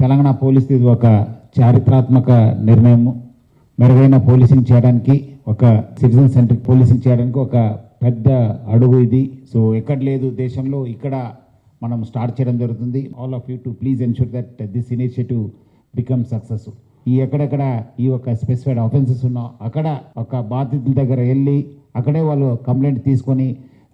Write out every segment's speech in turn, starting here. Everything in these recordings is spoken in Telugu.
తెలంగాణ పోలీస్ ఇది ఒక చారిత్రాత్మక నిర్ణయం. మెరుగైన పోలీసింగ్ చేయడానికి, ఒక సిటిజన్ సెంట్రిక్ పోలీసింగ్ చేయడానికి ఒక పెద్ద అడుగు ఇది. సో ఎక్కడ లేదు దేశంలో, ఇక్కడ మనం స్టార్ట్ చేయడం జరుగుతుంది. All of you to please ensure that this initiative become success. ఈ ఎక్కడెక్కడ ఈ ఒక స్పెసిఫైడ్ ఆఫెన్సెస్ ఉన్నా అక్కడ ఒక బాధితుల దగ్గర వెళ్ళి అక్కడే వాళ్ళు కంప్లైంట్ తీసుకొని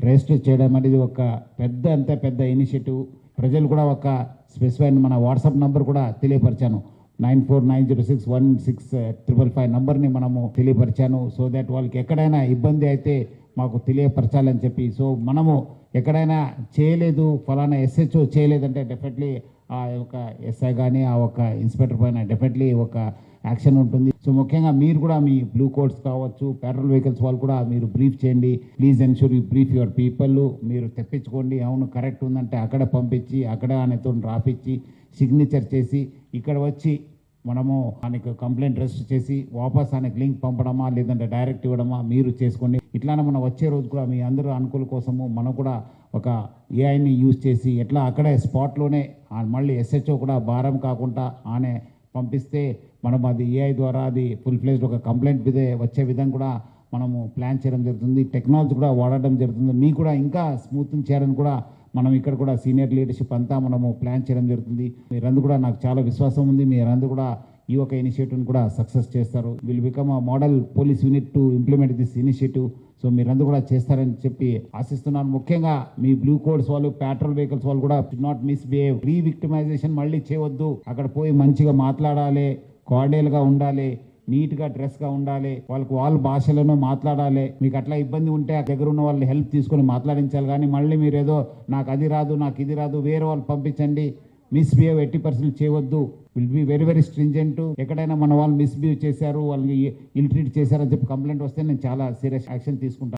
రిజిస్టర్ చేయడం అనేది ఒక పెద్ద ఇనిషియేటివ్. ప్రజలు కూడా ఒక స్పెసిఫైడ్ మన వాట్సాప్ నంబర్ కూడా తెలియపరిచాను, 9490616555 నంబర్ని మనము తెలియపరిచాను. సో దట్ వాళ్ళకి ఎక్కడైనా ఇబ్బంది అయితే మాకు తెలియపరచాలని చెప్పి. సో మనము ఎక్కడైనా చేయలేదు, ఫలానా SHO చేయలేదంటే డెఫినెట్లీ ఆ యొక్క SI కానీ ఆ ఒక ఇన్స్పెక్టర్ పైన డెఫినెట్లీ ఒక యాక్షన్ ఉంటుంది. సో ముఖ్యంగా మీరు కూడా మీ బ్లూ కోడ్స్ కావచ్చు, పెట్రోల్ వెహికల్స్ వాళ్ళు కూడా మీరు బ్రీఫ్ చేయండి. Please ensure you brief your people. మీరు తెప్పించుకోండి, అవును కరెక్ట్ ఉందంటే అక్కడ పంపించి అక్కడ ఆయనతో రాపించి సిగ్నేచర్ చేసి ఇక్కడ వచ్చి మనము ఆయనకు కంప్లైంట్ రిజిస్టర్ చేసి వాపస్ ఆయనకు లింక్ పంపడమా లేదంటే డైరెక్ట్ ఇవ్వడమా మీరు చేసుకోండి. ఇట్లానే మనం వచ్చే రోజు కూడా మీ అందరూ అనుకూల కోసము మనం కూడా ఒక ఏఐని యూజ్ చేసి ఎట్లా అక్కడే స్పాట్లోనే మళ్ళీ SHO కూడా భారం కాకుండా ఆనే పంపిస్తే మనం అది AI ద్వారా అది ఫుల్ ఫ్లెజ్డ్ ఒక కంప్లైంట్ మీద వచ్చే విధంగా కూడా మనము ప్లాన్ చేయడం జరుగుతుంది. టెక్నాలజీ కూడా వాడడం జరుగుతుంది. మీకు కూడా ఇంకా స్మూత్నింగ్ చేయాలని కూడా మనం ఇక్కడ కూడా సీనియర్ లీడర్షిప్ అంతా మనము ప్లాన్ చేయడం జరుగుతుంది. మీరందరూ కూడా నాకు చాలా విశ్వాసం ఉంది, మీరందరూ కూడా ఈ ఒక ఇనిషియేటివ్ని కూడా సక్సెస్ చేస్తారు. Will become a model police unit to implement this initiative. So మీరందరూ కూడా చేస్తారని చెప్పి ఆశిస్తున్నాను. ముఖ్యంగా మీ బ్లూ కోడ్స్ వాళ్ళు, పెట్రోల్ వెహికల్స్ వాళ్ళు కూడా నాట్ మిస్బిహేవ్. రీవిక్టిమైజేషన్ మళ్ళీ చేయవద్దు. అక్కడ పోయి మంచిగా మాట్లాడాలి, కార్డియల్గా ఉండాలి, నీట్గా డ్రెస్గా ఉండాలి, వాళ్ళ భాషలోనే మాట్లాడాలి. మీకు అట్లా ఇబ్బంది ఉంటే ఆ దగ్గర ఉన్న వాళ్ళని హెల్ప్ తీసుకొని మాట్లాడించాలి. కానీ మళ్ళీ మీరు ఏదో నాకు అది రాదు నాకు ఇది రాదు వేరే వాళ్ళు పంపించండి, మిస్బిహేవ్ 80% చేయవద్దు. Will be very stringent. ఎక్కడైనా మన వాళ్ళు మిస్బిహేవ్ చేశారు, వాళ్ళని ఇల్ ట్రీట్ చేశారని చెప్పి కంప్లైంట్ వస్తే నేను చాలా సీరియస్ యాక్షన్ తీసుకుంటాను.